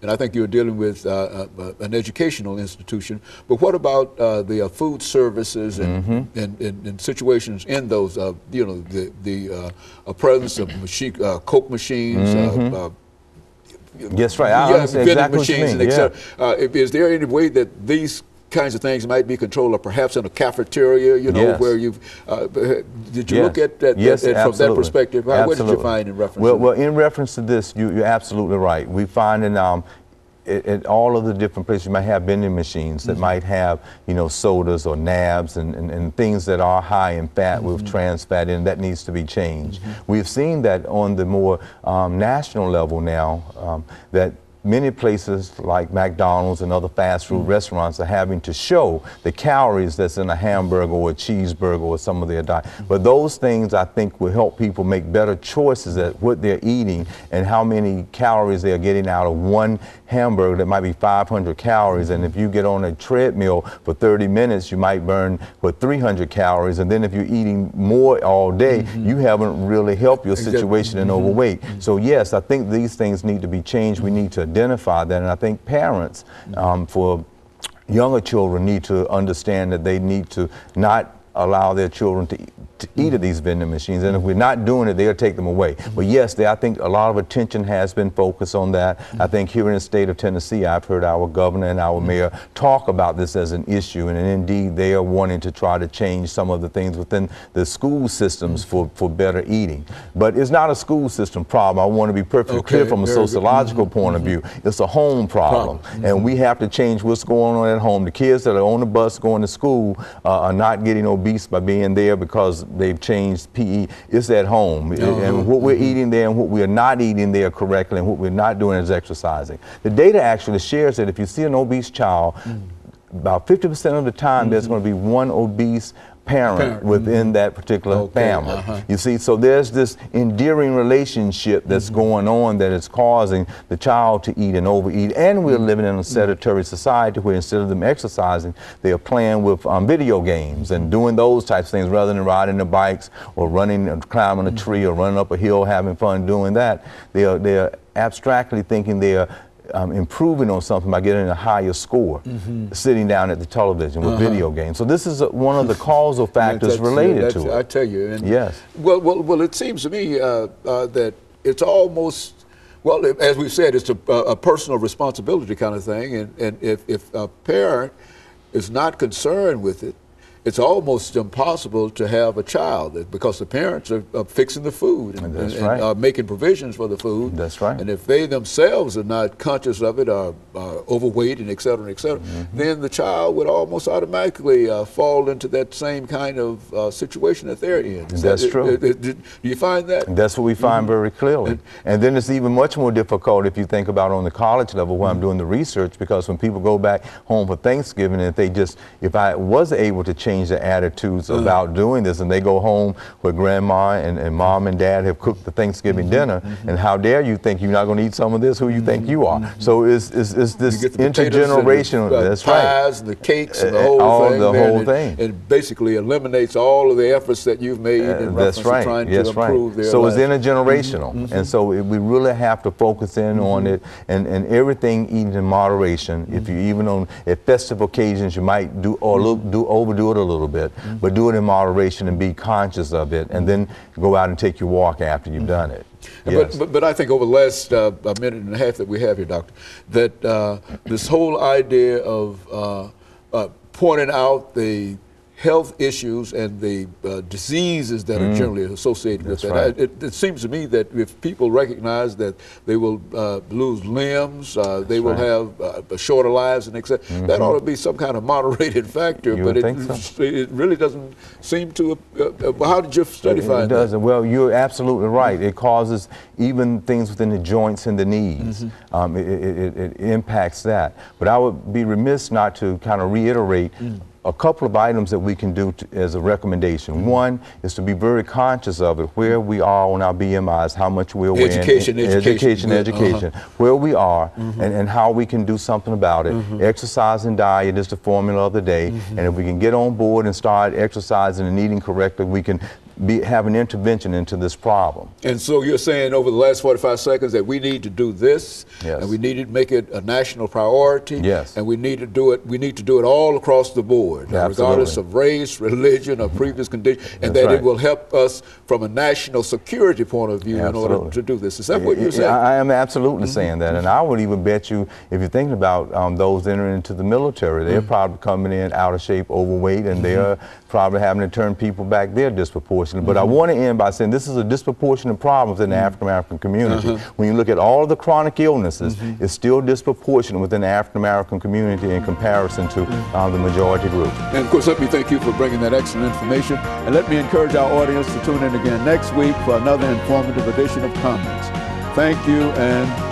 and I think you're dealing with an educational institution. But what about the food services and situations in those, you know, the presence of Coke machines, yes, right. I understand exactly what you mean. Is there any way that these kinds of things might be controlled, or perhaps in a cafeteria, you know, where you've, did you look at that from that perspective? What did you find in reference to that? Well, in reference to this, you're absolutely right. We find in at all of the different places you might have vending machines that might have, you know, sodas or nabs and things that are high in fat with trans fat in, that needs to be changed. We've seen that on the more national level now, that many places like McDonald's and other fast food restaurants are having to show the calories that's in a hamburger or a cheeseburger or some of their diet. But those things, I think, will help people make better choices at what they're eating and how many calories they're getting out of one hamburger that might be 500 calories. And if you get on a treadmill for 30 minutes, you might burn 300 calories. And then if you're eating more all day, you haven't really helped your situation in overweight. So yes, I think these things need to be changed. We need to identify that, and I think parents for younger children need to understand that they need to not allow their children to eat at these vending machines, and if we're not doing it, they'll take them away. But yes, I think a lot of attention has been focused on that. I think here in the state of Tennessee, I've heard our governor and our mayor talk about this as an issue, and indeed they are wanting to try to change some of the things within the school systems for better eating. But it's not a school system problem. I want to be perfectly clear from a sociological point of view. It's a home problem, and we have to change what's going on at home. The kids that are on the bus going to school are not getting obese by being there because they've changed PE. It's at home. And what we're eating there and what we're not eating there correctly and what we're not doing is exercising. The data actually shares that if you see an obese child, about 50% of the time there's going to be one obese parent within that particular family. You see, so there's this endearing relationship that's going on that is causing the child to eat and overeat, and we're living in a sedentary society where instead of them exercising, they are playing with video games and doing those types of things rather than riding their bikes or running and climbing a tree or running up a hill having fun doing that. They're abstractly thinking they're improving on something by getting a higher score, sitting down at the television with video games. So this is one of the causal factors related to it. I tell you. And yes. Well, it seems to me that it's almost, well, as we've said, it's a personal responsibility kind of thing. And if a parent is not concerned with it, it's almost impossible to have a child because the parents are fixing the food and making provisions for the food. That's right. And if they themselves are not conscious of it, are overweight and et cetera, then the child would almost automatically fall into that same kind of situation that they're in. That's true. Do you find that? That's what we find very clearly. And then it's even much more difficult if you think about on the college level where I'm doing the research, because when people go back home for Thanksgiving, if I was able to change their attitudes about doing this, and they go home where grandma and mom and dad have cooked the Thanksgiving dinner, and how dare you think you're not going to eat some of this? Who you think you are? So it's this intergenerational. That's right. Pies and the cakes and the whole thing. It basically eliminates all of the efforts that you've made in reference to trying to improve their So lives. it's intergenerational, and so we really have to focus in on it, and everything eaten in moderation. If you even at festive occasions, you might overdo it a little bit, but do it in moderation and be conscious of it, and then go out and take your walk after you've done it. Yes. But I think over the last minute and a half that we have here, Doctor, that this whole idea of pointing out the health issues and the diseases that are generally associated with that. It seems to me that if people recognize that they will lose limbs, they will have shorter lives and etc., that ought to be some kind of moderated factor. You but it really doesn't seem to. How did your study find that? It doesn't. Well, you're absolutely right. It causes even things within the joints and the knees. It impacts that. But I would be remiss not to kind of reiterate a couple of items that we can do as a recommendation. One is to be very conscious of it, where we are on our BMIs, how much we're weighing. Education, where we are, and how we can do something about it. Exercise and diet is the formula of the day, and if we can get on board and start exercising and eating correctly, we can have an intervention into this problem. And so you're saying over the last 45 seconds that we need to do this, Yes. and we need to make it a national priority, Yes. and we need to do it. We need to do it all across the board, regardless of race, religion, or previous condition, and That's that right. it will help us from a national security point of view in order to do this. Is that what you're saying? I am absolutely saying that, and I would even bet you, if you're thinking about those entering into the military, they're probably coming in out of shape, overweight, and they're probably having to turn people back there disproportionately. But I want to end by saying this is a disproportionate problem within the African American community. When you look at all of the chronic illnesses, it's still disproportionate within the African American community in comparison to the majority group. And of course, let me thank you for bringing that excellent information, and let me encourage our audience to tune in again next week for another informative edition of Comments. Thank you, and